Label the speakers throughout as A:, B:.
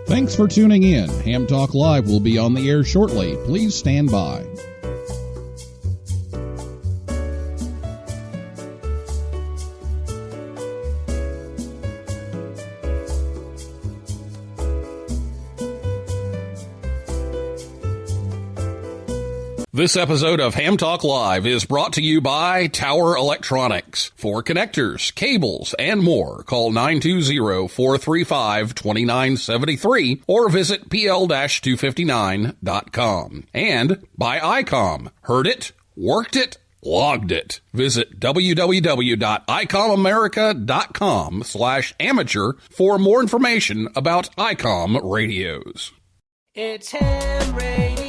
A: Thanks for tuning in. Ham Talk Live will be on the air shortly. Please stand by. This episode of Ham Talk Live is brought to you by Tower Electronics. For connectors, cables, and more, call 920-435-2973 or visit pl-259.com. And by ICOM. Heard it, worked it, logged it. Visit www.icomamerica.com/amateur for more information about ICOM radios.
B: It's Ham Radio.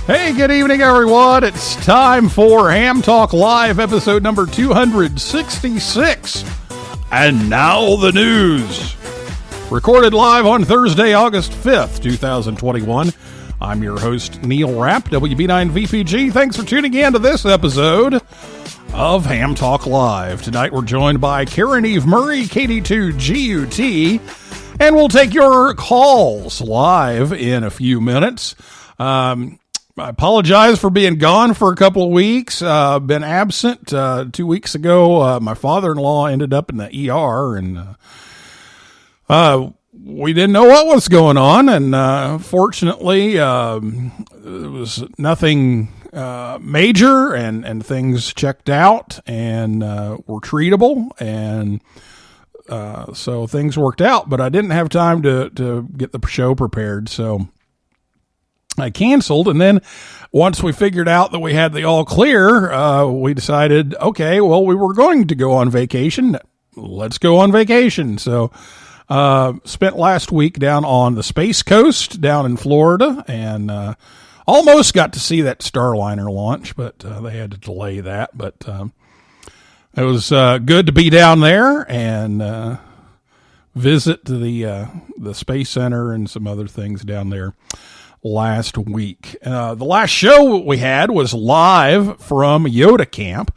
A: Hey, good evening, everyone. It's time for Ham Talk Live, episode number 266. And now the news. Recorded live on Thursday, August 5th, 2021. I'm your host, Neil Rapp, WB9VPG. Thanks for tuning in to this episode of Ham Talk Live. Tonight we're joined by Caryn Eve Murray, KD2GUT, and we'll take your calls live in a few minutes. I apologize for being gone for a couple of weeks. Been absent. 2 weeks ago, my father-in-law ended up in the ER, and we didn't know what was going on. And fortunately, it was nothing major, and things checked out and were treatable, and so things worked out. But I didn't have time to get the show prepared, so I canceled, and then once we figured out that we had the all clear, we decided, okay, well, we were going to go on vacation. Let's go on vacation. So spent last week down on the Space Coast down in Florida, and almost got to see that Starliner launch, but they had to delay that. But it was good to be down there and visit the Space Center and some other things down there last week. The last show we had was live from Yoda Camp,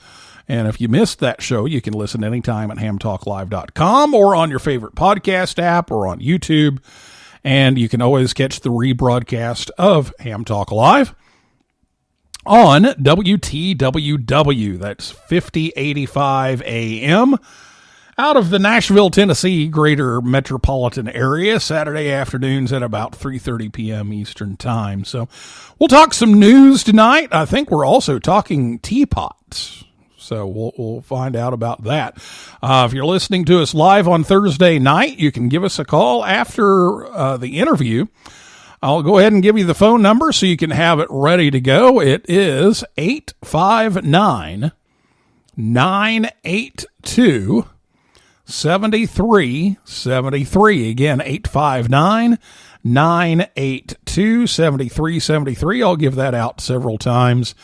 A: and if you missed that show, you can listen anytime at hamtalklive.com or on your favorite podcast app or on YouTube, and you can always catch the rebroadcast of Ham Talk Live on WTWW. That's 5085 AM out of the Nashville, Tennessee greater metropolitan area, Saturday afternoons at about 3:30 p.m. Eastern Time. So we'll talk some news tonight. I think we're also talking teapots. So we'll find out about that. If you're listening to us live on Thursday night, you can give us a call after the interview. I'll go ahead and give you the phone number so you can have it ready to go. It is 859-982 7373. Again, 859-982-7373. I'll give that out several times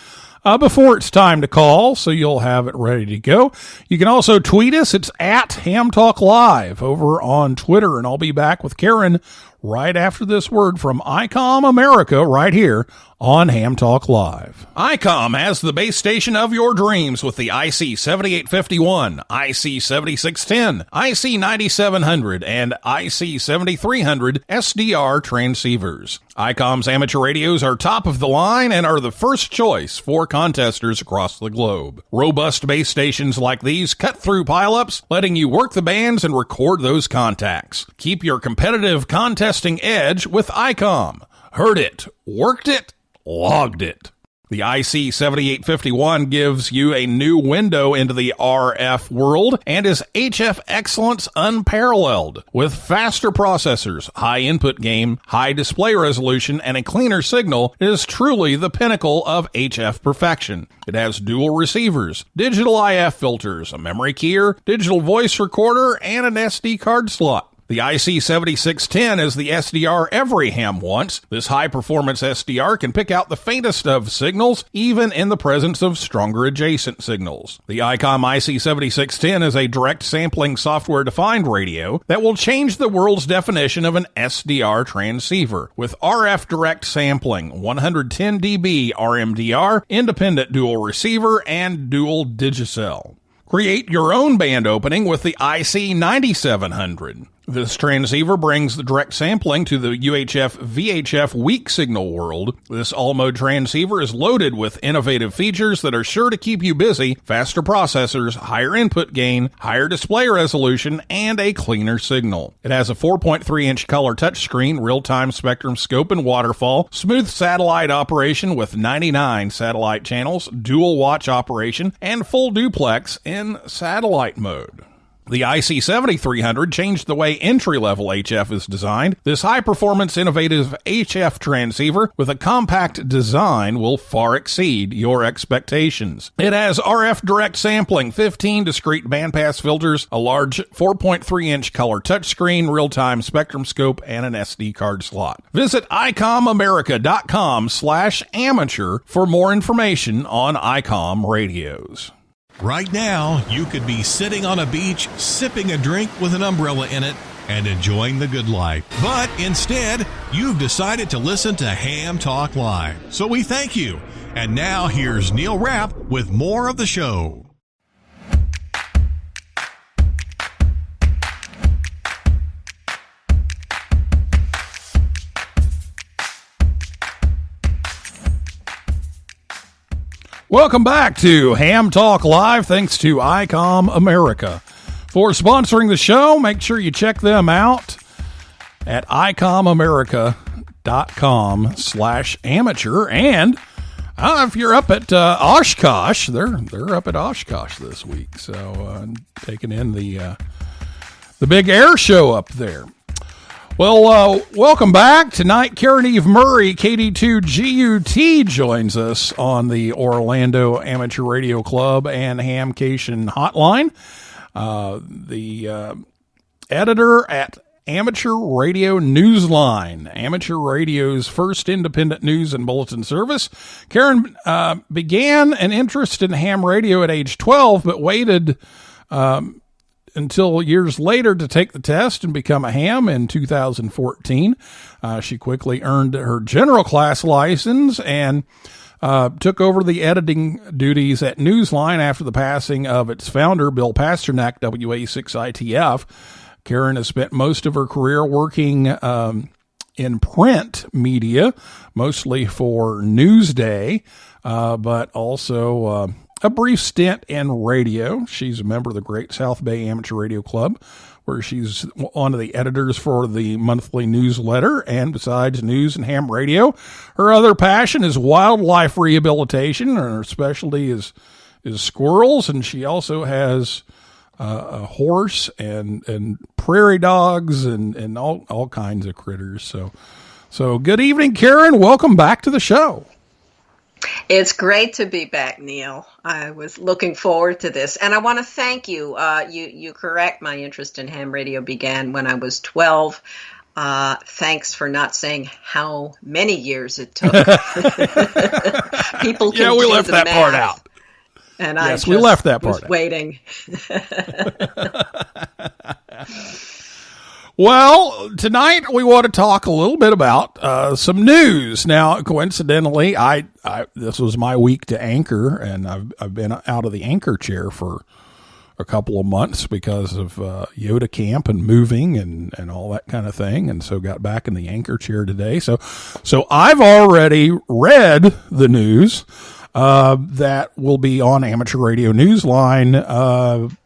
A: before it's time to call, so you'll have it ready to go. You can also tweet us. It's at Ham Talk Live over on Twitter, and I'll be back with Caryn right after this word from ICOM America right here on Ham Talk Live. ICOM has the base station of your dreams with the IC7851, IC7610, IC9700, and IC7300 SDR transceivers. ICOM's amateur radios are top of the line and are the first choice for contesters across the globe. Robust base stations like these cut through pileups, letting you work the bands and record those contacts. Keep your competitive contesting edge with ICOM. Heard it, worked it, logged it. The IC7851 gives you a new window into the RF world and is HF excellence unparalleled. With faster processors, high input gain, high display resolution, and a cleaner signal, it is truly the pinnacle of HF perfection. It has dual receivers, digital IF filters, a memory keyer, digital voice recorder, and an SD card slot. The IC7610 is the SDR every ham wants. This high-performance SDR can pick out the faintest of signals, even in the presence of stronger adjacent signals. The ICOM IC7610 is a direct sampling software-defined radio that will change the world's definition of an SDR transceiver. With RF direct sampling, 110 dB RMDR, independent dual receiver, and dual digicel. Create your own band opening with the IC9700. This transceiver brings the direct sampling to the UHF-VHF weak signal world. This all-mode transceiver is loaded with innovative features that are sure to keep you busy, faster processors, higher input gain, higher display resolution, and a cleaner signal. It has a 4.3-inch color touchscreen, real-time spectrum scope and waterfall, smooth satellite operation with 99 satellite channels, dual watch operation, and full duplex in satellite mode. The IC7300 changed the way entry-level HF is designed. This high-performance, innovative HF transceiver with a compact design will far exceed your expectations. It has RF direct sampling, 15 discrete bandpass filters, a large 4.3-inch color touchscreen, real-time spectrum scope, and an SD card slot. Visit icomamerica.com/amateur for more information on ICOM radios.
C: Right now, you could be sitting on a beach, sipping a drink with an umbrella in it, and enjoying the good life. But instead, you've decided to listen to Ham Talk Live. So we thank you. And now here's Neil Rapp with more of the show.
A: Welcome back to Ham Talk Live, thanks to ICOM America. For sponsoring the show, make sure you check them out at icomamerica.com/amateur. And if you're up at Oshkosh, they're up at Oshkosh this week, so taking in the big air show up there. Well, welcome back. Tonight, Caryn Eve Murray, KD2GUT, joins us on the Orlando Amateur Radio Club and Hamcation Hotline. The editor at Amateur Radio Newsline, Amateur Radio's first independent news and bulletin service. Caryn began an interest in ham radio at age 12, but waited until years later to take the test and become a ham in 2014. She quickly earned her general class license and took over the editing duties at Newsline after the passing of its founder, Bill Pasternak, WA6ITF. Caryn has spent most of her career working in print media, mostly for Newsday, but also a brief stint in radio. She's a member of the Great South Bay Amateur Radio Club, where she's one of the editors for the monthly newsletter. And besides news and ham radio, her other passion is wildlife rehabilitation, and her specialty is squirrels. And she also has a horse and prairie dogs and all kinds of critters. So good evening, Caryn. Welcome back to the show.
D: It's great to be back, Neil. I was looking forward to this. And I want to thank you. You correct, my interest in ham radio began when I was 12. Thanks for not saying how many years it took. People can
A: we left that part out.
D: And
A: yes, we left that part
D: was waiting.
A: Well, tonight we want to talk a little bit about some news. Now, coincidentally, this was my week to anchor, and I've been out of the anchor chair for a couple of months because of Yoda camp and moving and all that kind of thing, and so got back in the anchor chair today. So I've already read the news that will be on Amateur Radio Newsline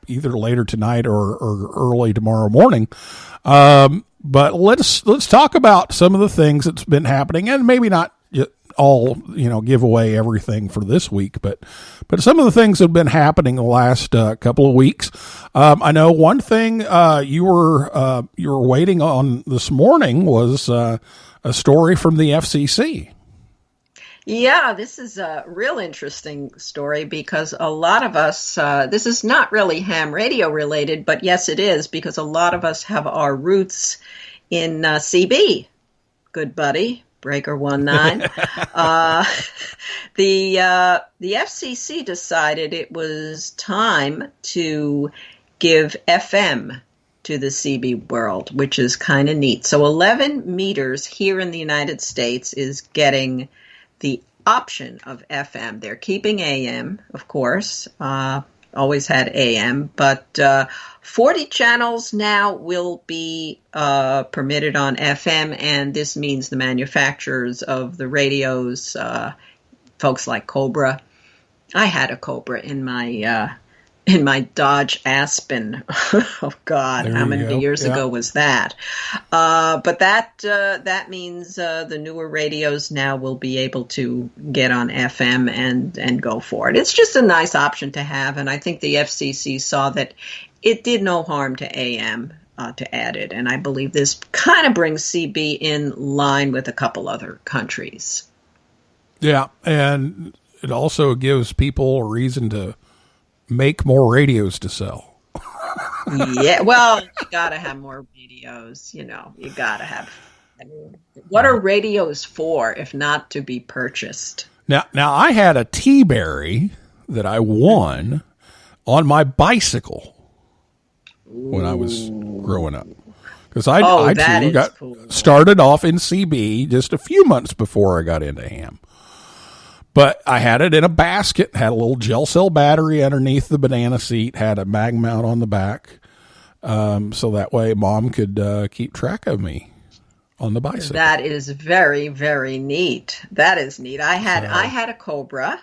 A: either later tonight or early tomorrow morning. But let's talk about some of the things that's been happening, and maybe not all, give away everything for this week, but some of the things that have been happening the last couple of weeks. I know one thing you were waiting on this morning was a story from the FCC.
D: Yeah, this is a real interesting story because a lot of us, this is not really ham radio related, but yes, it is, because a lot of us have our roots in CB. Good buddy, Breaker 19. The FCC decided it was time to give FM to the CB world, which is kind of neat. So 11 meters here in the United States is getting the option of FM. They're keeping AM, of course, always had AM, but 40 channels now will be permitted on FM, and this means the manufacturers of the radios, folks like Cobra. I had a Cobra in my Dodge Aspen. Oh God, how many years ago was that? But that means the newer radios now will be able to get on FM and go for it. It's just a nice option to have, and I think the FCC saw that it did no harm to AM to add it, and I believe this kind of brings CB in line with a couple other countries. Yeah,
A: and it also gives people a reason to make more radios to sell.
D: Yeah, well, you gotta have more radios, you gotta have. I mean, what are radios for if not to be purchased?
A: Now I had a T-Berry that I won on my bicycle when I was growing up. Because I too got started off in CB just a few months before I got into ham. But I had it in a basket, had a little gel cell battery underneath the banana seat, had a mag mount on the back, so that way Mom could keep track of me on the bicycle.
D: That is very, very neat. That is neat. I had a Cobra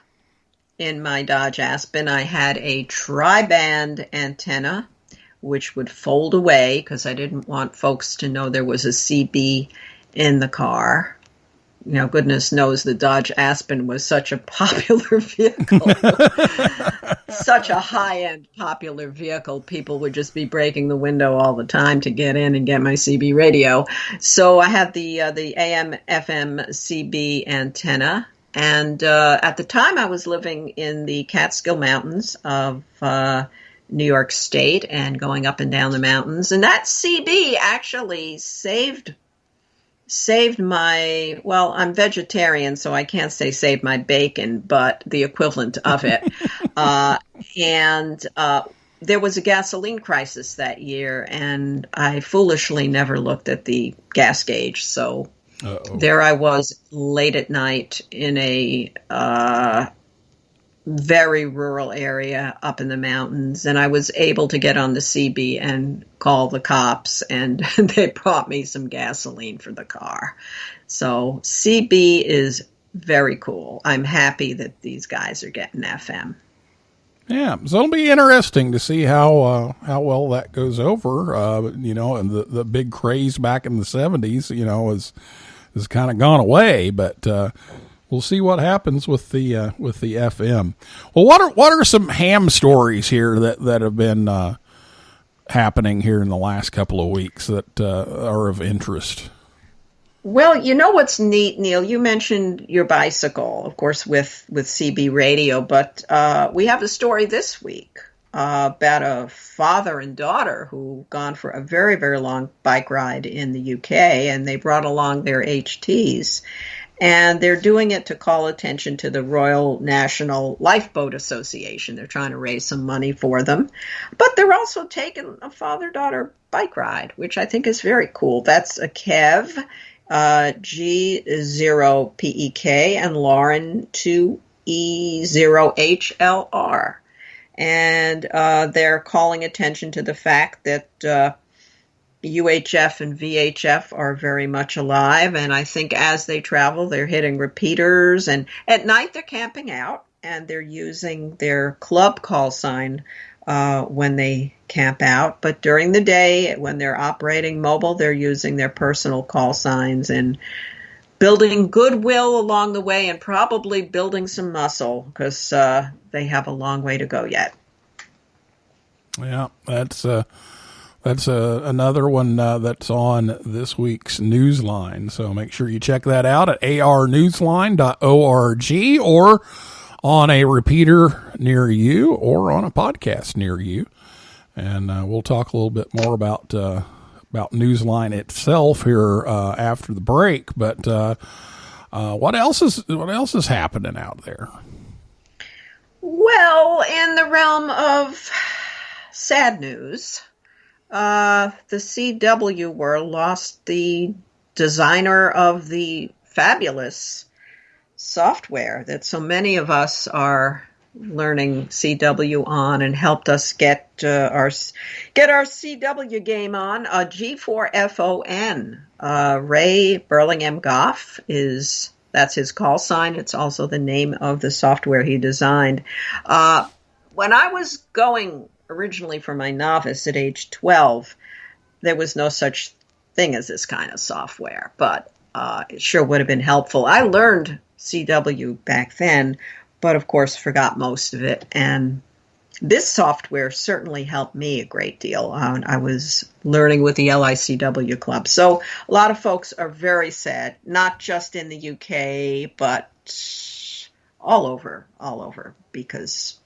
D: in my Dodge Aspen. I had a tri-band antenna, which would fold away because I didn't want folks to know there was a CB in the car. Goodness knows the Dodge Aspen was such a popular vehicle, such a high-end popular vehicle. People would just be breaking the window all the time to get in and get my CB radio. So I had the AM FM CB antenna, and at the time I was living in the Catskill Mountains of New York State and going up and down the mountains, and that CB actually saved my, well, I'm vegetarian, so I can't say saved my bacon, but the equivalent of it. And there was a gasoline crisis that year, and I foolishly never looked at the gas gauge. So there I was late at night in a very rural area up in the mountains, and I was able to get on the CB and call the cops, and they brought me some gasoline for the car. So CB is very cool. I'm happy that these guys are getting FM.
A: Yeah, so it'll be interesting to see how well that goes over. And the big craze back in the 70s, has kind of gone away, but we'll see what happens with the FM. Well, what are some ham stories here that have been happening here in the last couple of weeks that are of interest?
D: Well, what's neat, Neil? You mentioned your bicycle, of course, with CB radio, but we have a story this week about a father and daughter who gone for a very, very long bike ride in the UK, and they brought along their HTs. And they're doing it to call attention to the Royal National Lifeboat Association. They're trying to raise some money for them. But they're also taking a father-daughter bike ride, which I think is very cool. That's a Kev, G0PEK, and Lauren, 2E0HLR. And they're calling attention to the fact that UHF and VHF are very much alive, and I think as they travel, they're hitting repeaters, and at night they're camping out, and they're using their club call sign when they camp out, but during the day, when they're operating mobile, they're using their personal call signs, and building goodwill along the way and probably building some muscle because they have a long way to go yet.
A: Yeah, that's another one that's on this week's Newsline. So make sure you check that out at arnewsline.org or on a repeater near you or on a podcast near you. And we'll talk a little bit more about Newsline itself here after the break. But what else is happening out there?
D: Well, in the realm of sad news, the CW world lost the designer of the fabulous software that so many of us are learning CW on and helped us get our CW game on. G4FON. Ray Burlingham Goff that's his call sign. It's also the name of the software he designed. When I was going originally for my novice at age 12, there was no such thing as this kind of software, but it sure would have been helpful. I learned CW back then, but of course forgot most of it. And this software certainly helped me a great deal. I was learning with the LICW club. So a lot of folks are very sad, not just in the UK, but all over, because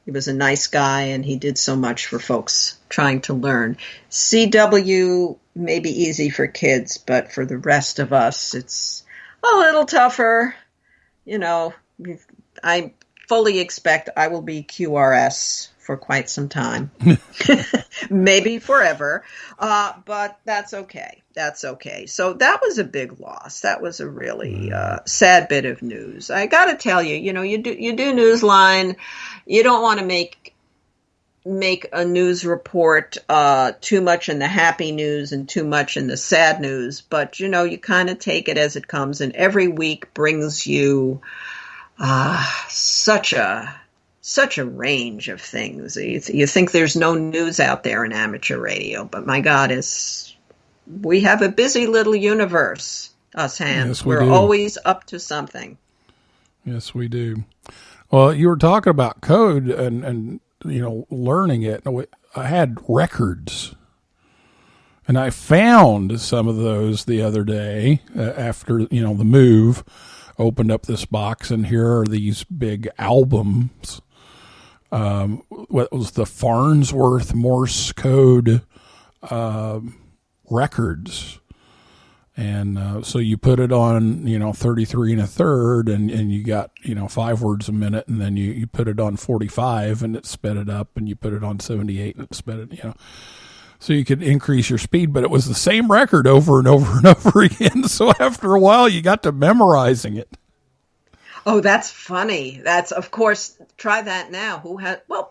D: he was a nice guy and he did so much for folks trying to learn. CW may be easy for kids, but for the rest of us, it's a little tougher. You know, I fully expect I will be QRS for quite some time, maybe forever, but that's okay. That's okay. So that was a big loss. That was a really sad bit of news. I got to tell you, you know, you do Newsline. You don't want to make a news report too much in the happy news and too much in the sad news, but you know, you kind of take it as it comes, and every week brings you such a range of things. You think there's no news out there in amateur radio, but my God, we have a busy little universe, us hams.
A: Yes,
D: We're always up to something.
A: Yes, we do. Well, you were talking about code and you know, learning it. I had records, and I found some of those the other day after, you know, the move. Opened up this box, and here are these big albums. What was the Farnsworth Morse code records? And so you put it on, you know, 33 1/3, and you got, you know, 5 words a minute, and then you put it on 45, and it sped it up, and you put it on 78, and it sped it, you know. So you could increase your speed, but it was the same record over and over and over again. So after a while, you got to memorizing it.
D: Oh, that's funny. That's, of course, try that now.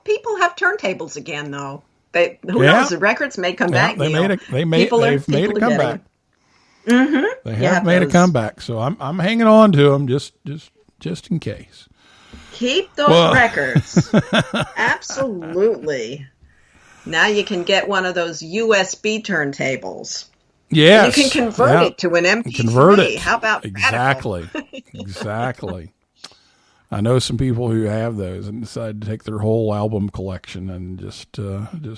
D: People have turntables again, though. Who knows? The records may come back.
A: They've made a comeback.
D: Mm-hmm.
A: They have made a comeback. So I'm hanging on to them just in case.
D: Keep those records. Absolutely. Now you can get one of those USB turntables.
A: Yes.
D: You can convert it to an MP3.
A: Convert it.
D: How about
A: Exactly. Exactly. I know some people who have those and decide to take their whole album collection and just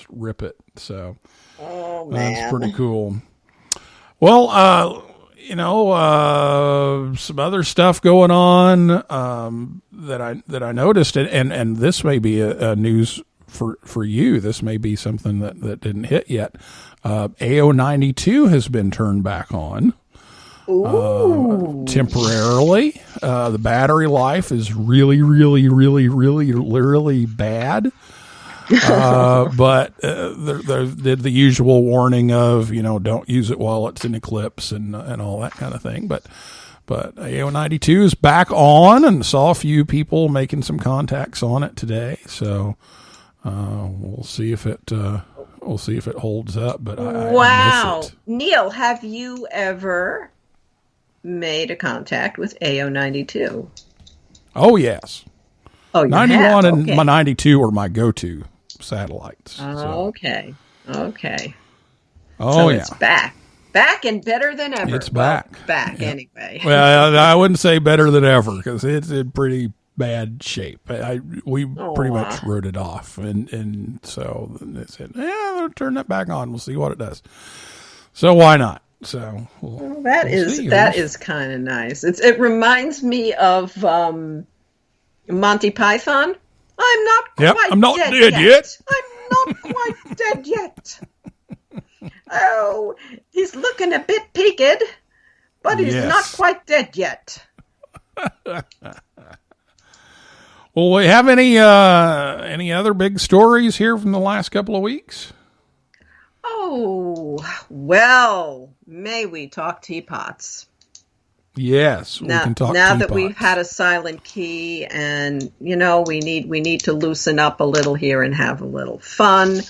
A: rip it. So that's pretty cool. Well, you know, some other stuff going on that I noticed, and this may be a news for you. This may be something that didn't hit yet. AO92 has been turned back on temporarily. The battery life is really, really, really, really, really bad. But they did the usual warning of, you know, don't use it while it's in eclipse and all that kind of thing. But AO92 is back on, and saw a few people making some contacts on it today. So we'll see if it holds up. But I miss it.
D: Neil, have you ever made a contact with AO92?
A: Oh yes.
D: Oh,
A: 91 and my 92 are my go-to satellites.
D: Okay.
A: Oh,
D: so
A: yeah.
D: it's back Back and better than ever.
A: It's back.
D: Well, back anyway.
A: Well, I woun't say better than ever because it's in pretty bad shape. We pretty much wrote it off, and so they said, "They'll turn that back on. We'll see what it does." So why not? So
D: that is kind of nice. It reminds me of Monty Python. I'm not quite dead yet. I'm not quite dead yet. Oh, he's looking a bit peaked, but he's not quite dead yet.
A: Well, we have any other big stories here from the last couple of weeks?
D: Oh, well, may we talk teapots?
A: Yes, we can talk
D: now
A: teapots.
D: That we've had a silent key, and we need to loosen up a little here and have a little fun.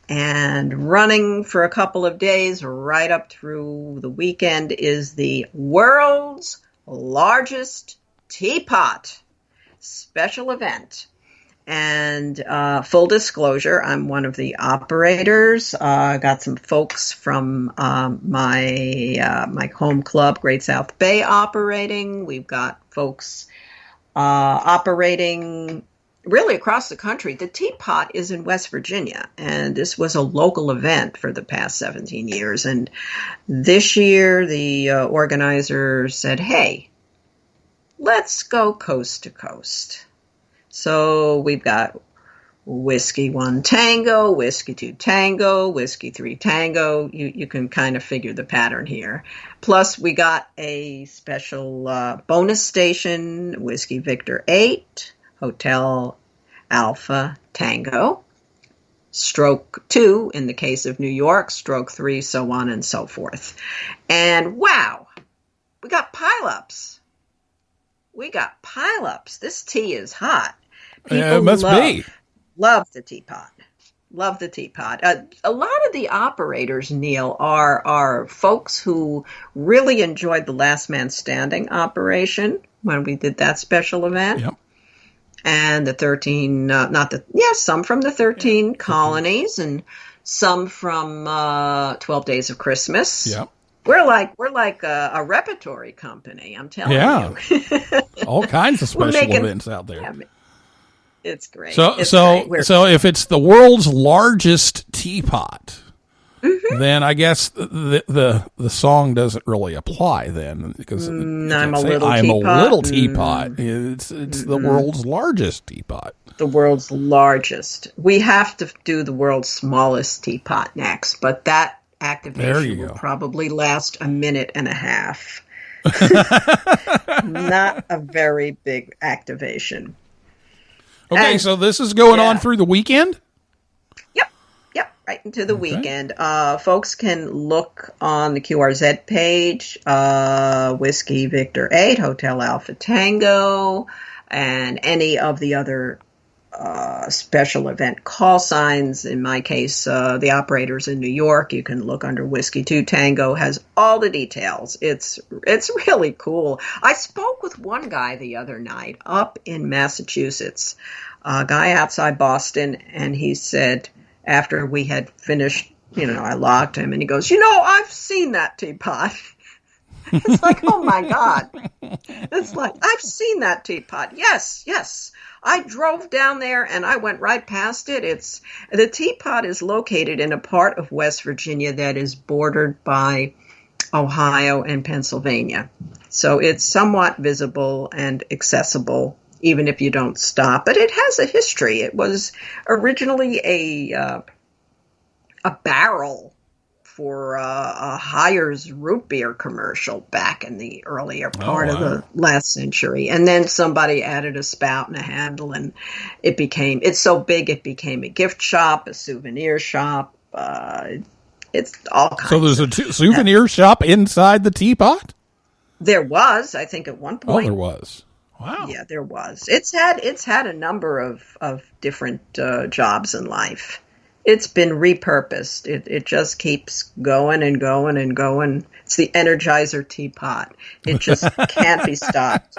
D: And running for a couple of days, right up through the weekend, is the world's largest teapot special event. And full disclosure, I'm one of the operators. Got some folks from my home club, Great South Bay, operating. We've got folks operating really across the country. The teapot is in West Virginia, and this was a local event for the past 17 years. And this year, the organizer said, hey, let's go coast to coast. So we've got Whiskey 1 Tango, Whiskey 2 Tango, Whiskey 3 Tango. You can kind of figure the pattern here. Plus, we got a special bonus station, Whiskey Victor 8, Hotel Alpha Tango, stroke 2 in the case of New York, stroke 3, so on and so forth. And wow, we got pileups. This tea is hot. People
A: it must be.
D: Love the teapot. A lot of the operators, Neil, are folks who really enjoyed the Last Man Standing operation when we did that special event.
A: Yep.
D: And the 13, some from the 13 colonies and some from 12 Days of Christmas.
A: Yep.
D: We're like a repertory company, I'm telling you.
A: All kinds of special events out there.
D: Yeah, it's great.
A: So if it's the world's largest teapot, then I guess the song doesn't really apply then because
D: I'm a
A: little teapot. It's the world's largest teapot.
D: The world's largest. We have to do the world's smallest teapot next, but that activation will probably last a minute and a half. Not a very big activation.
A: Okay, so this is going on through the weekend?
D: Yep, right into the weekend. Folks can look on the QRZ page, Whiskey Victor 8, Hotel Alpha Tango, and any of the other special event call signs. In my case, the operators in New York, you can look under Whiskey 2 Tango, has all the details. It's really cool. I spoke with one guy the other night up in Massachusetts, a guy outside Boston, and he said after we had finished, I logged him, and he goes, I've seen that teapot. It's like, oh my God. It's like, I've seen that teapot. Yes. I drove down there and I went right past it. The teapot is located in a part of West Virginia that is bordered by Ohio and Pennsylvania. So it's somewhat visible and accessible, even if you don't stop. But it has a history. It was originally a barrel for a Hires root beer commercial back in the earlier part of the last century. And then somebody added a spout and a handle, and it's so big it became a gift shop, a souvenir shop. It's all kinds. So
A: there's a souvenir shop inside the teapot?
D: There was, I think, at one point.
A: Oh, there was. Wow.
D: Yeah, there was. It's had a number of different jobs in life. It's been repurposed. It just keeps going and going and going. It's the Energizer teapot. It just can't be stopped.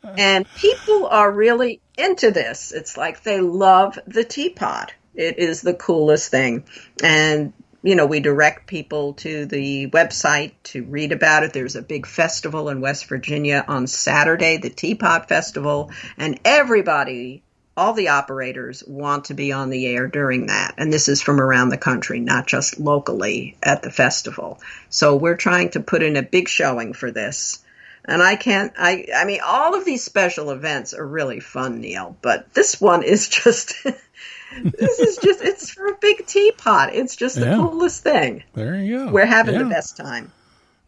D: And people are really into this. It's like they love the teapot. It is the coolest thing. And we direct people to the website to read about it. There's a big festival in West Virginia on Saturday, the Teapot Festival, and everybody, all the operators, want to be on the air during that. And this is from around the country, not just locally at the festival. So we're trying to put in a big showing for this. And I mean, all of these special events are really fun, Neil, but this one is just, it's for a big teapot. It's just the coolest thing.
A: There you go.
D: We're having the best time.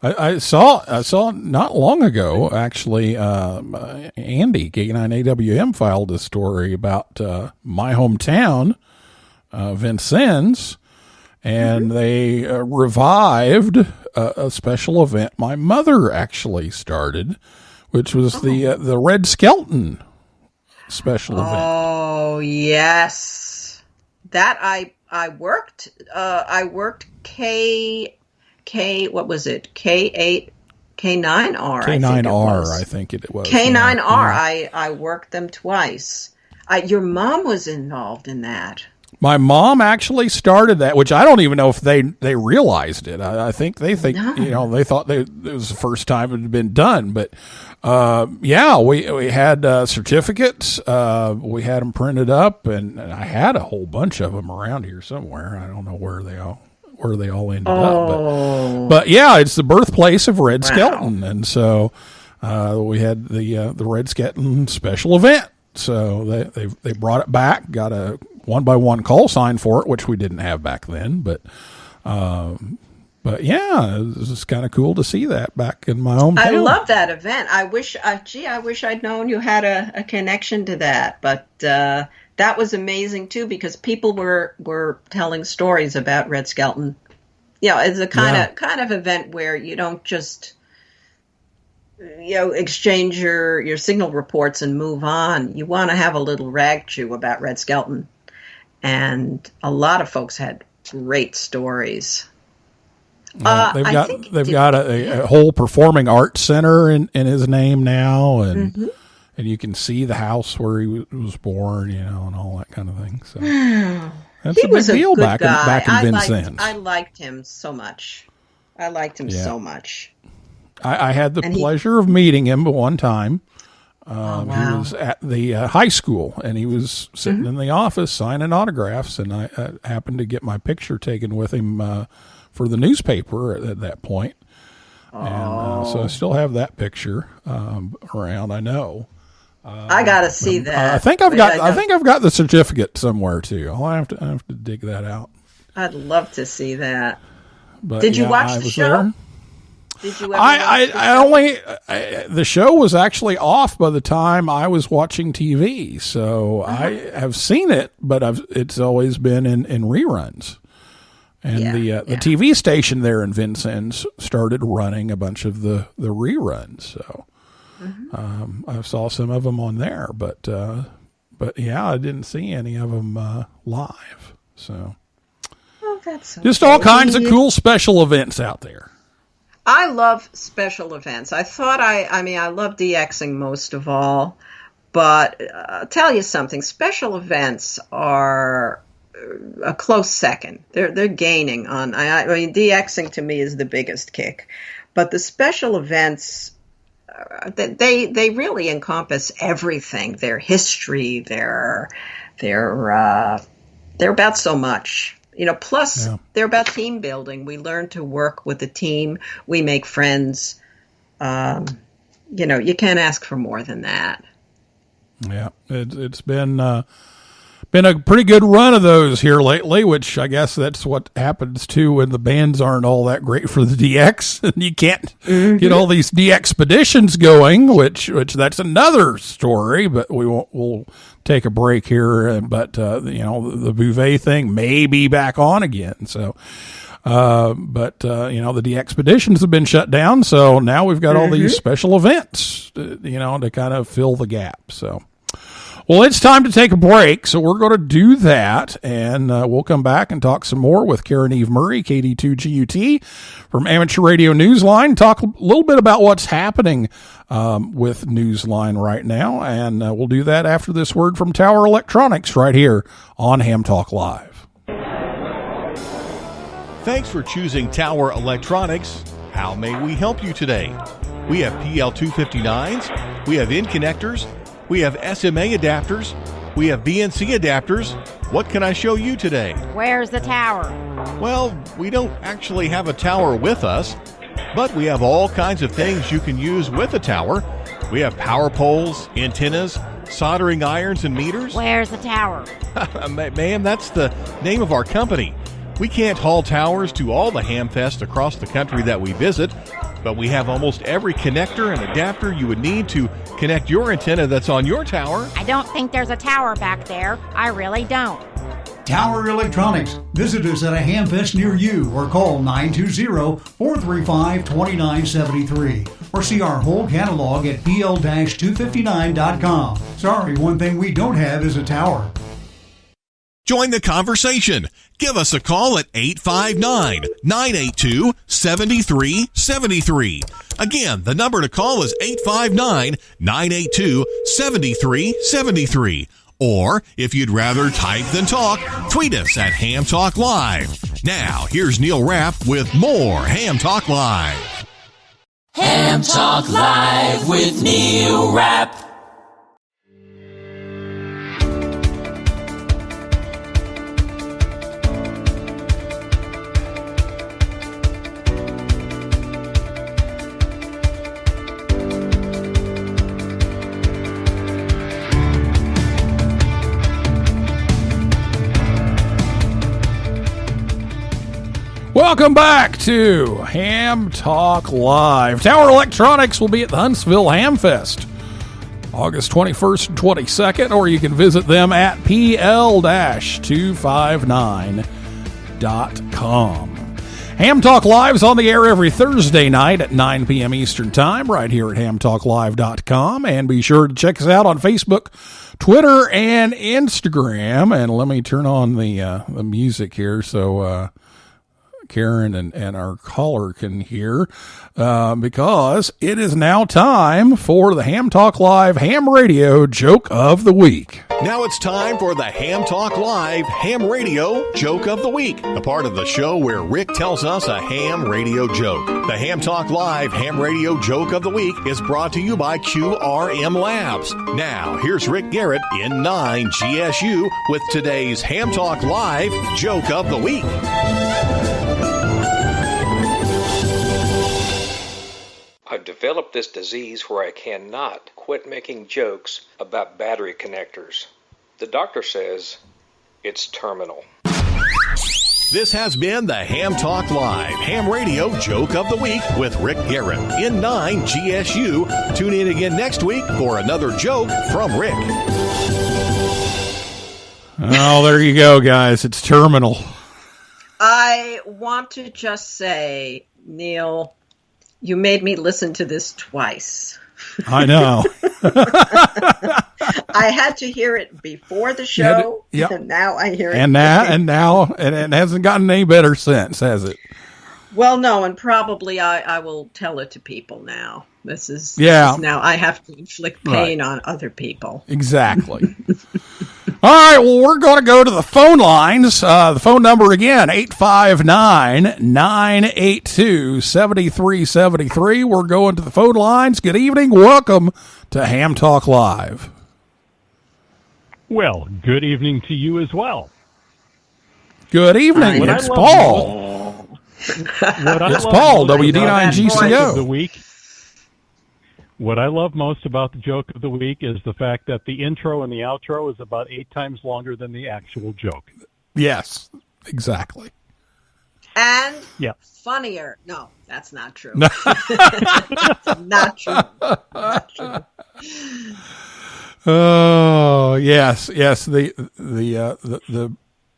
A: I saw not long ago, actually, Andy, K9 AWM, filed a story about my hometown, Vincennes, and they revived a special event my mother actually started, which was the Red Skelton special event.
D: Oh, yes. That I worked what was it? K9R.
A: K9R, I think it was.
D: K9R. Yeah. I worked them twice. Your mom was involved in that.
A: My mom actually started that, which I don't even know if they realized it. I think they thought it was the first time it had been done. But we had certificates. We had them printed up, and I had a whole bunch of them around here somewhere. I don't know where they all ended up. But yeah, it's the birthplace of Red Skelton, and so we had the Red Skelton special event. So they brought it back, got a 1x1 call sign for it, which we didn't have back then. But yeah, it was kind of cool to see that back in my hometown.
D: I love that event. I wish I'd known you had a connection to that. But that was amazing too, because people were telling stories about Red Skelton. It's a kind of event where you don't just exchange your signal reports and move on. You want to have a little rag chew about Red Skelton. And a lot of folks had great stories.
A: They've got a whole performing arts center in his name now, and you can see the house where he was born, and all that kind of thing. So that's a big deal back in Vincennes.
D: I liked him so much. So much.
A: I had the pleasure of meeting him one time. He was at the high school, and he was sitting in the office signing autographs, and I happened to get my picture taken with him for the newspaper at that point. And so I still have that picture around. I know.
D: I gotta see that.
A: I think I've got the certificate somewhere too. I'll have to dig that out.
D: I'd love to see that.
A: But,
D: did you watch the show?
A: There.
D: Did you ever
A: the show was actually off by the time I was watching TV, so I have seen it, but it's always been in reruns. And the TV station there in Vincennes started running a bunch of the reruns, so I saw some of them on there, but yeah, I didn't see any of them live. So
D: that's
A: just all kinds of cool special events out there.
D: I love special events. I love DXing most of all, but I'll tell you something. Special events are a close second. They're gaining on. I mean, DXing to me is the biggest kick, but the special events, they really encompass everything. Their history, they're about so much. Plus they're about team building. We learn to work with a team. We make friends. You can't ask for more than that.
A: Yeah, it's been a pretty good run of those here lately, which I guess that's what happens too when the bands aren't all that great for the DX, and you can't get all these DXpeditions going, which that's another story, but we'll take a break here. But the Bouvet thing may be back on again. So, the DXpeditions have been shut down. So now we've got all these special events, to kind of fill the gap. So, well, it's time to take a break. So we're going to do that, and we'll come back and talk some more with Caryn Eve Murray, KD2GUT from Amateur Radio Newsline. Talk a little bit about what's happening with Newsline right now, and we'll do that after this word from Tower Electronics right here on Ham Talk Live.
C: Thanks for choosing Tower Electronics. How may we help you today? We have PL259s, we have in connectors, we have SMA adapters, we have BNC adapters. What can I show you today?
E: Where's the tower?
C: Well, we don't actually have a tower with us, but we have all kinds of things you can use with a tower. We have power poles, antennas, soldering irons, and meters.
E: Where's the tower?
C: Ma'am, that's the name of our company. We can't haul towers to all the hamfests across the country that we visit, but we have almost every connector and adapter you would need to connect your antenna that's on your tower.
E: I don't think there's a tower back there. I really don't.
F: Tower Electronics. Visit us at a hamfest near you or call 920-435-2973 or see our whole catalog at pl-259.com. Sorry, one thing we don't have is a tower.
C: Join the conversation. Give us a call at 859-982-7373. Again, the number to call is 859-982-7373. Or, if you'd rather type than talk, tweet us at Ham Talk Live. Now, here's Neil Rapp with more Ham Talk Live.
B: Ham Talk Live with Neil Rapp.
A: Welcome back to Ham Talk Live. Tower Electronics will be at the Huntsville Hamfest, August 21st and 22nd, or you can visit them at pl-259.com. Ham Talk Live is on the air every Thursday night at 9 p.m. Eastern Time, right here at hamtalklive.com. And be sure to check us out on Facebook, Twitter, and Instagram. And let me turn on the music here so Caryn and our caller can hear, because it is now time for the Ham Talk Live Ham Radio Joke of the Week.
C: Now it's time for the Ham Talk Live Ham Radio Joke of the Week, the part of the show where Rick tells us a ham radio joke. The Ham Talk Live Ham Radio Joke of the Week is brought to you by QRM Labs. Now, here's Rick Garrett in 9 GSU with today's Ham Talk Live Joke of the Week.
G: I've developed this disease where I cannot quit making jokes about battery connectors. The doctor says it's terminal.
C: This has been the Ham Talk Live Ham Radio Joke of the Week with Rick Garrett in 9 GSU. Tune in again next week for another joke from Rick.
A: Oh, there you go, guys. It's terminal.
D: I want to just say, Neil, you made me listen to this twice.
A: I know.
D: I had to hear it before the show,
A: yep.
D: and now I hear it.
A: And it hasn't gotten any better since, has it?
D: Well, no, and probably I will tell it to people now. This is now I have to inflict pain on other people.
A: Exactly. All right, well, we're going to go to the phone lines. The phone number again, 859-982-7373. We're going to the phone lines. Good evening. Welcome to Ham Talk Live.
H: Well, good evening to you as well.
A: Good evening. It's Paul. It's Paul, WD9GCO.
H: What I love most about the joke of the week is the fact that the intro and the outro is about 8 times longer than the actual joke.
A: Yes, exactly.
D: And funnier. No, that's not true.
A: No.
D: Not true. Not true.
A: Oh, yes. The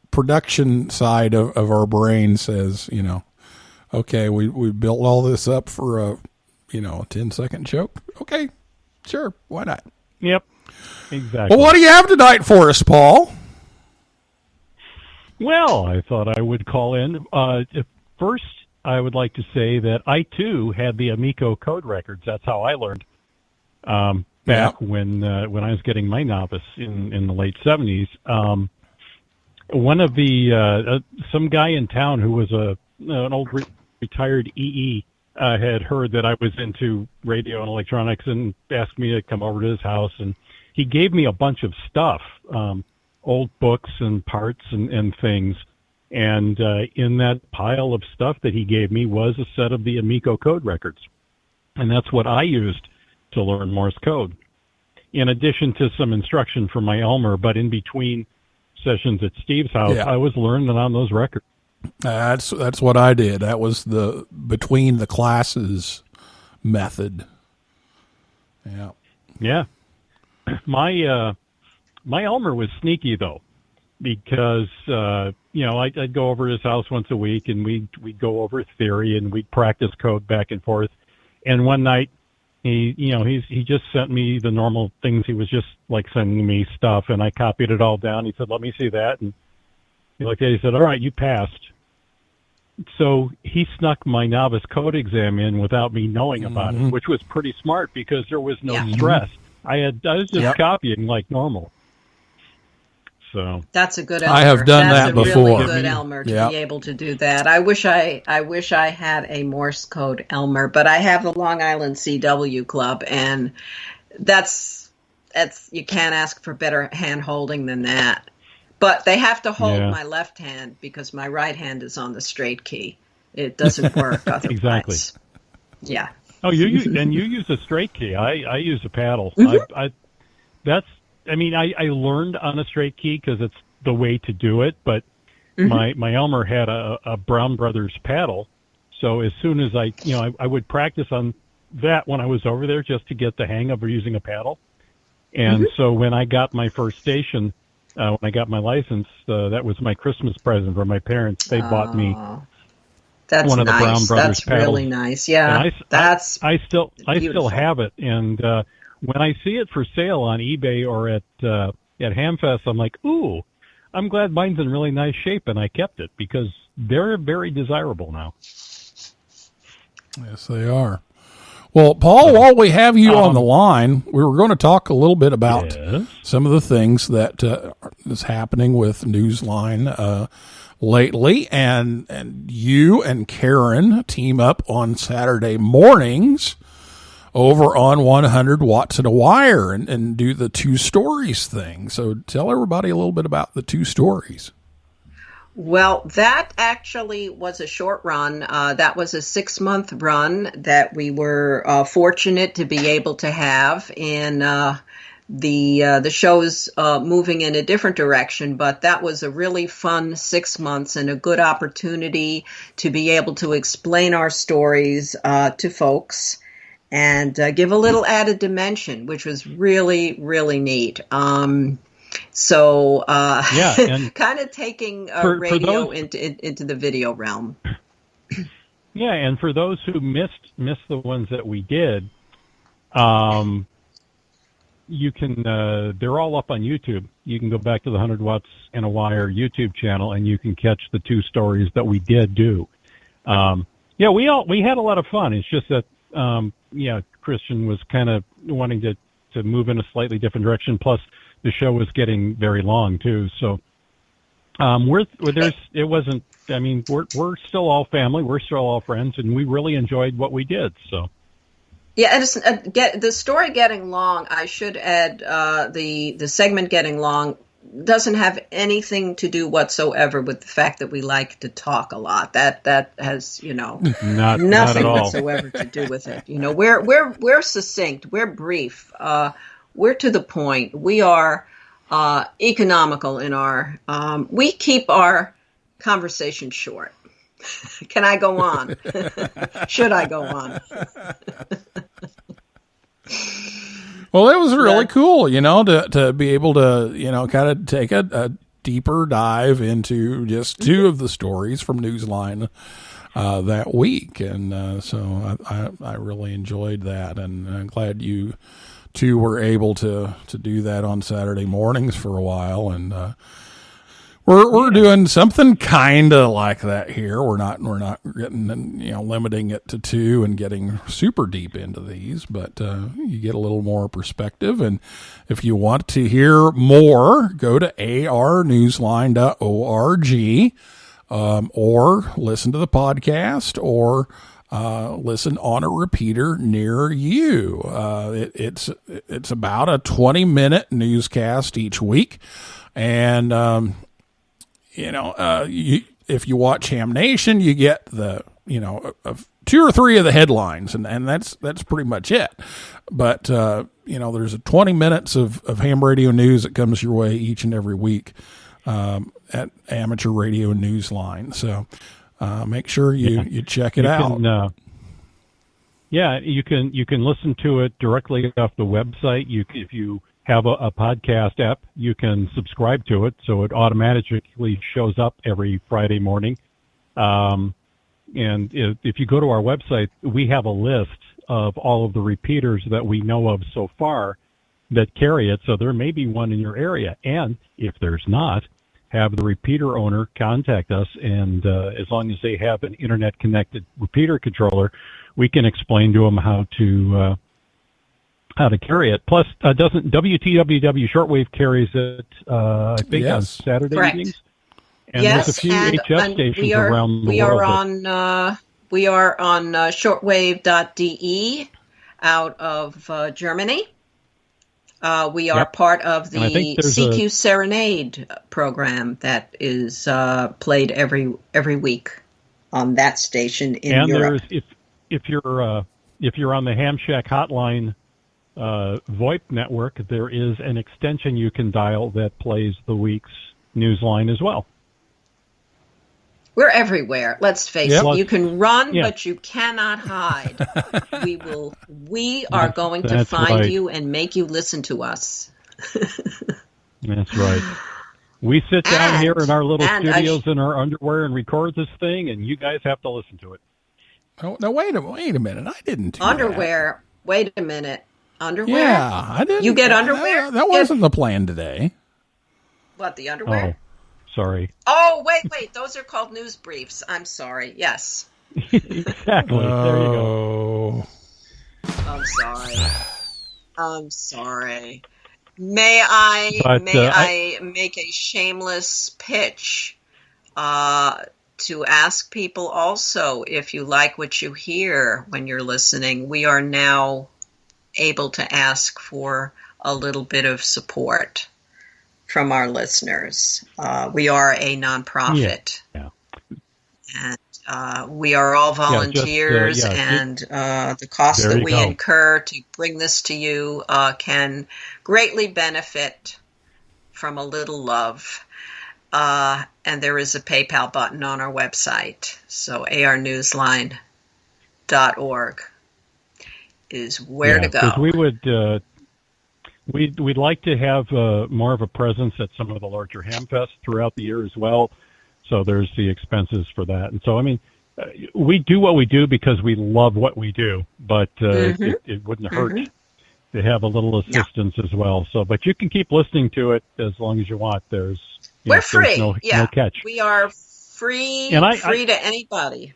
A: production side of our brain says, okay, we built all this up for a 10-second joke. Okay, sure, why not?
H: Yep, exactly.
A: Well, what do you have tonight for us, Paul?
H: Well, I thought I would call in. First, I would like to say that I, too, had the Amico code records. That's how I learned back when I was getting my novice in the late 70s. One of the some guy in town who was a an old retired EE had heard that I was into radio and electronics and asked me to come over to his house, and he gave me a bunch of stuff, old books and parts and things. And in that pile of stuff that he gave me was a set of the Amico code records. And that's what I used to learn Morse code, in addition to some instruction from my Elmer. But in between sessions at Steve's house, I was learning on those records.
A: That's what I did. That was the between the classes method. Yeah.
H: Yeah. My Elmer was sneaky though, because I'd go over to his house once a week and we'd go over theory and we'd practice code back and forth. And one night he just sent me the normal things. He was just like sending me stuff, and I copied it all down. He said, "Let me see that." And he looked at it, he said, "All right, you passed." So he snuck my novice code exam in without me knowing about it, which was pretty smart because there was no stress. I was just copying like normal. So
D: that's a good Elmer.
A: I have done that before.
D: That's a really good Elmer to be able to do that. I wish I had a Morse code Elmer, but I have the Long Island CW Club, and that's you can't ask for better hand holding than that. But they have to hold my left hand because my right hand is on the straight key. It doesn't work otherwise.
H: Exactly.
D: Yeah.
H: Oh, you use a straight key. I use a paddle. I learned on a straight key because it's the way to do it. But my Elmer had a Brown Brothers paddle, so as soon as I would practice on that when I was over there just to get the hang of using a paddle. And so when I got my first station. When I got my license, that was my Christmas present from my parents. They bought me one of the Brown Brothers
D: That's
H: paddles.
D: really nice. Yeah,
H: I still have it, and when I see it for sale on eBay or at Hamfest, I'm like, ooh, I'm glad mine's in really nice shape, and I kept it because they're very desirable now.
A: Yes, they are. Well, Paul, while we have you on the line, we were going to talk a little bit about some of the things that is happening with Newsline lately, and you and Caryn team up on Saturday mornings over on 100 Watts and a Wire and do the two stories thing. So tell everybody a little bit about the two stories.
D: Well, that actually was a short run. That was a 6-month run that we were fortunate to be able to have. And the show's moving in a different direction, but that was a really fun 6 months and a good opportunity to be able to explain our stories to folks and give a little added dimension, which was really, really neat. So, kind of taking radio into the video realm.
H: Yeah, and for those who missed the ones that we did, you can. They're all up on YouTube. You can go back to the 100 Watts and a Wire YouTube channel, and you can catch the two stories that we did do. We had a lot of fun. It's just that, Christian was kind of wanting to move in a slightly different direction. Plus, the show was getting very long too, so we're still all family, we're still all friends, and we really enjoyed what we did. So
D: yeah, and the story getting long. I should add the segment getting long doesn't have anything to do whatsoever with the fact that we like to talk a lot. That has nothing whatsoever to do with it. We're succinct, we're brief. We're to the point. We are economical in our. We keep our conversation short. Can I go on? Should I go on?
A: Well, it was really cool, to be able to, kind of take a deeper dive into just two of the stories from Newsline that week, and so I really enjoyed that, and I'm glad you two were able to do that on Saturday mornings for a while, and we're doing something kind of like that here. We're not getting limiting it to two and getting super deep into these, but you get a little more perspective. And if you want to hear more, go to arnewsline.org. or listen to the podcast, or listen on a repeater near you. It's about a 20-minute newscast each week. And, if you watch Ham Nation, you get the, two or three of the headlines, and that's pretty much it. But, there's 20 minutes of ham radio news that comes your way each and every week at Amateur Radio Newsline. So make sure you check it out.
H: You can listen to it directly off the website. If you have a podcast app, you can subscribe to it, so it automatically shows up every Friday morning. And if you go to our website, we have a list of all of the repeaters that we know of so far that carry it. So there may be one in your area. And if there's not, have the repeater owner contact us. And as long as they have an internet-connected repeater controller, we can explain to them how to carry it. Plus, doesn't WTWW Shortwave carries it, I think, on Saturday evenings? And there's a few HF stations around the world.
D: We are on shortwave.de out of Germany. We are part of the CQ Serenade program that is played every week on that station in Europe.
H: And if you're on the Ham Shack hotline VoIP network, there is an extension you can dial that plays the week's newsline as well.
D: We're everywhere. Let's face it. You can run, but you cannot hide. We are going to find you and make you listen to us.
H: That's right. We sit down here in our little studios in our underwear and record this thing, and you guys have to listen to it.
A: Oh, no, wait a minute. I didn't do
D: underwear. That. Wait a minute. Underwear?
A: Yeah, I didn't.
D: You get underwear?
A: That wasn't the plan today.
D: What, the underwear?
H: Oh, sorry.
D: Oh, wait. Those are called news briefs. I'm sorry. Yes.
H: Exactly. There you go.
D: I'm sorry. May I make a shameless pitch to ask people also, if you like what you hear when you're listening, we are now able to ask for a little bit of support from our listeners. We are a nonprofit. Yeah. And we are all volunteers, and the cost that we incur to bring this to you can greatly benefit from a little love. And there is a PayPal button on our website. So arnewsline.org is where to go.
H: We would, we'd like to have more of a presence at some of the larger Hamfests throughout the year as well. So there's the expenses for that. And so, I mean, we do what we do because we love what we do, but it wouldn't hurt to have a little assistance as well. So, but you can keep listening to it as long as you want.
D: We're free.
H: No catch.
D: We are free, free to anybody.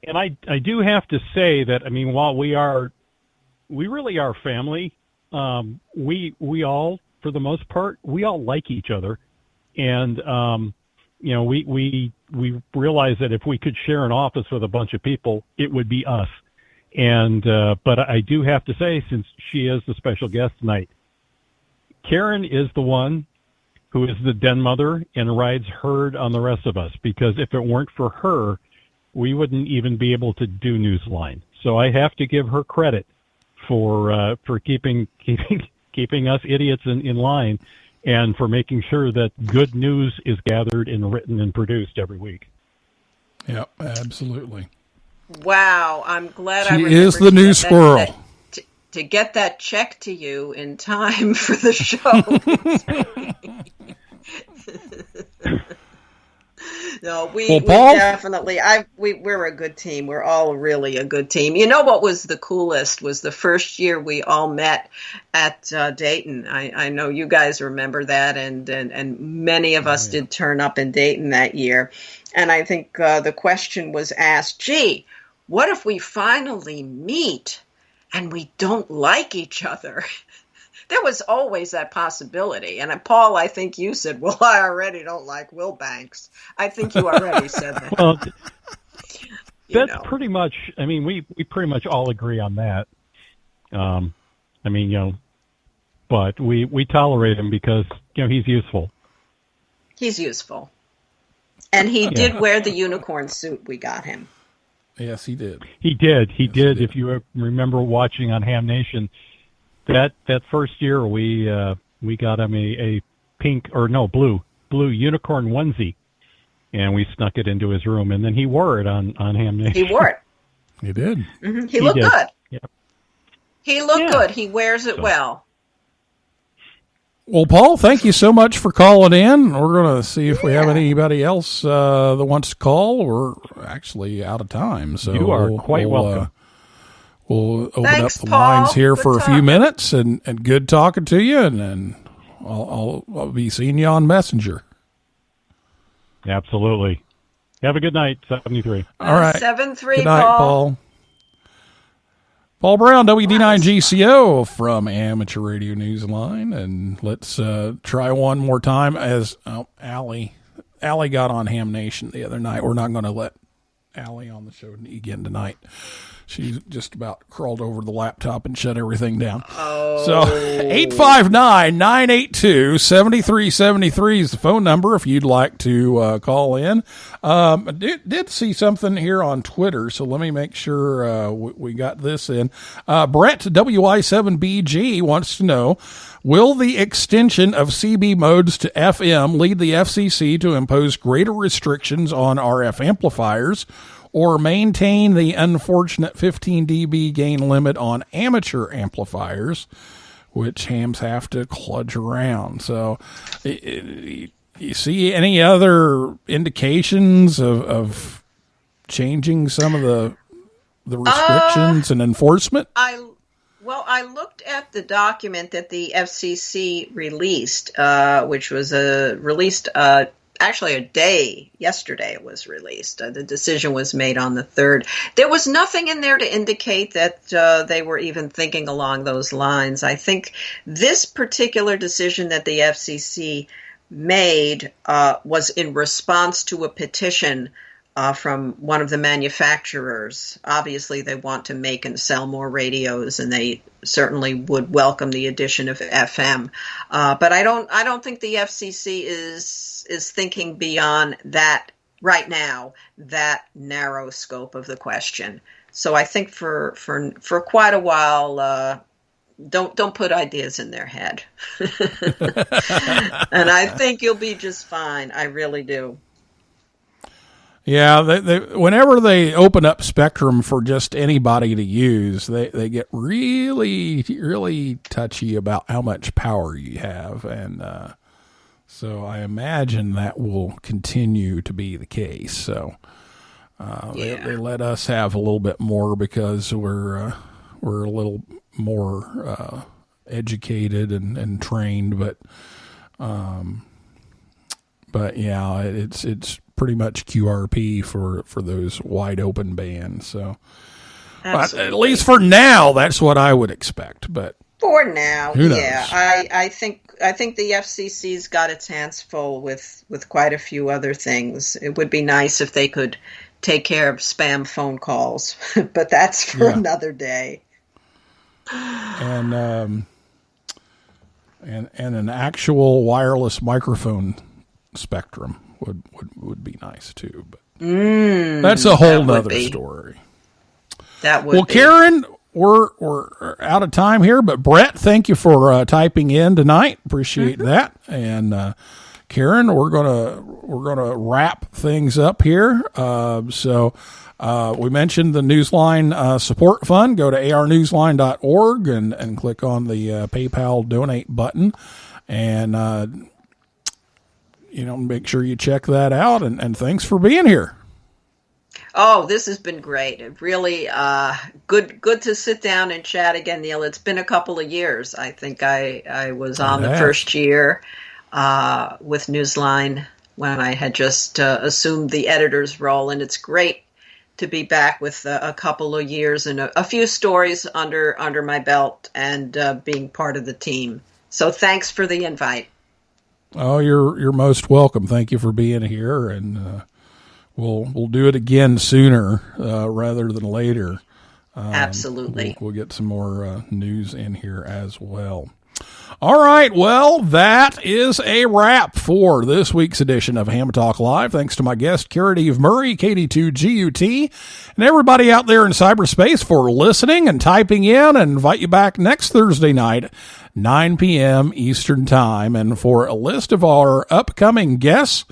H: And I do have to say that, I mean, while we really are family, we all, for the most part, we all like each other. And, we realize that if we could share an office with a bunch of people, it would be us. And, but I do have to say, since she is the special guest tonight, Caryn is the one who is the den mother and rides herd on the rest of us, because if it weren't for her, we wouldn't even be able to do Newsline. So I have to give her credit for keeping us idiots in line, and for making sure that good news is gathered and written and produced every week.
A: Yeah, absolutely.
D: Wow, I'm glad
A: she is the new squirrel.
D: To get that check to you in time for the show. No, we definitely. We're a good team. We're all really a good team. You know what was the coolest was the first year we all met at Dayton. I know you guys remember that, and many of us did turn up in Dayton that year. And I think the question was asked, gee, what if we finally meet and we don't like each other? There was always that possibility. And Paul, I think you said, well, I already don't like Will Banks. I think you already said that.
H: Well, that's pretty much, I mean, we pretty much all agree on that. I mean, but we tolerate him because, he's useful.
D: He's useful. And he did wear the unicorn suit we got him.
A: Yes, he did.
H: He did. He did. If you remember watching on Ham Nation, that first year we got him a pink or no blue unicorn onesie, and we snuck it into his room, and then he wore it on Ham Nation.
D: He wore it.
A: He did.
D: Mm-hmm. He looked good.
H: Yeah.
D: He looked good. He wears it well.
A: Well, Paul, thank you so much for calling in. We're going to see if we have anybody else that wants to call. We're actually out of time. So
H: you are quite welcome.
A: We'll open
D: Thanks,
A: up the
D: Paul.
A: lines here
D: Good
A: for a
D: talking.
A: few minutes, and good talking to you. And then I'll be seeing you on Messenger.
H: Absolutely. Have a good night, 73.
A: All right.
D: 7-3,
A: Good night, Paul. Paul Brown, WD9GCO from Amateur Radio Newsline. And let's try one more time as Allie got on Ham Nation the other night. We're not going to let Allie on the show again tonight. She's just about crawled over the laptop and shut everything down.
D: Oh.
A: So 859-982-7373 is the phone number if you'd like to call in. I did see something here on Twitter, so let me make sure we got this in. Brett, WI7BG, wants to know, will the extension of CB modes to FM lead the FCC to impose greater restrictions on RF amplifiers, or maintain the unfortunate 15 dB gain limit on amateur amplifiers, which hams have to kludge around? So you see any other indications of changing some of the restrictions and enforcement?
D: I looked at the document that the FCC released, which was released actually a day yesterday. It was released. The decision was made on the 3rd. There was nothing in there to indicate that they were even thinking along those lines. I think this particular decision that the FCC made was in response to a petition from one of the manufacturers. Obviously, they want to make and sell more radios, and they certainly would welcome the addition of FM. But I don't think the FCC is thinking beyond that right now, that narrow scope of the question. So I think for quite a while, don't put ideas in their head. And I think you'll be just fine. I really do.
A: Yeah, they whenever they open up spectrum for just anybody to use, they get really, really touchy about how much power you have. And so I imagine that will continue to be the case. So they let us have a little bit more because we're a little more educated and trained. But yeah, it's pretty much QRP for those wide open bands. So, but at least for now, that's what I would expect. But
D: for now,
A: who knows?
D: Yeah, I think the FCC's got its hands full with quite a few other things. It would be nice if they could take care of spam phone calls, but that's for another day.
A: And an actual wireless microphone spectrum would be nice too, but that's a whole nother story.
D: That would.
A: Well,
D: be.
A: Caryn, we're out of time here, but Brett, thank you for typing in tonight. Appreciate that. And Caryn, we're gonna wrap things up here. So we mentioned the Newsline support fund. Go to arnewsline.org and click on the PayPal donate button, and make sure you check that out. And thanks for being here.
D: Oh, this has been great. It really good to sit down and chat again, Neil. It's been a couple of years. I think I was on the first year with Newsline when I had just assumed the editor's role, and it's great to be back with a couple of years and a few stories under my belt and being part of the team. So thanks for the invite.
A: Oh, you're most welcome. Thank you for being here, and we'll do it again sooner rather than later.
D: Absolutely.
A: We'll get some more news in here as well. All right, well, that is a wrap for this week's edition of Ham Talk Live. Thanks to my guest, Caryn Eve Murray, KD2GUT, and everybody out there in cyberspace for listening and typing in, and invite you back next Thursday night, 9 p.m. Eastern Time. And for a list of our upcoming guests,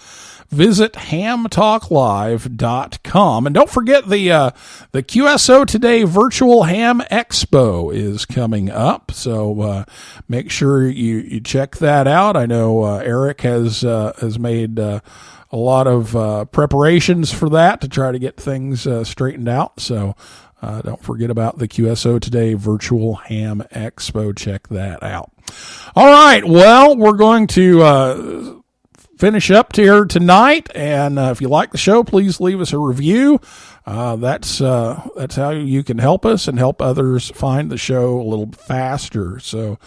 A: visit hamtalklive.com. And don't forget the QSO Today Virtual Ham Expo is coming up. So make sure you check that out. I know Eric has made a lot of preparations for that to try to get things straightened out. So don't forget about the QSO Today Virtual Ham Expo. Check that out. All right. Well, we're going to finish up here tonight, and if you like the show, please leave us a review. That's how you can help us and help others find the show a little faster. So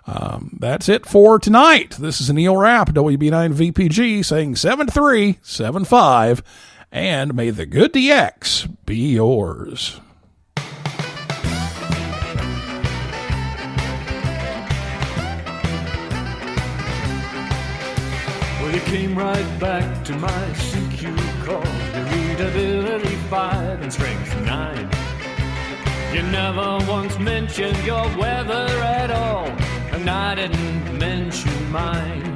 A: that's it for tonight. This is Neil Rapp, WB9VPG, saying 7375, and may the good DX be yours.
I: Well, you came right back to my CQ call. Your readability 5 and strength 9. You never once mentioned your weather at all, and I didn't mention mine.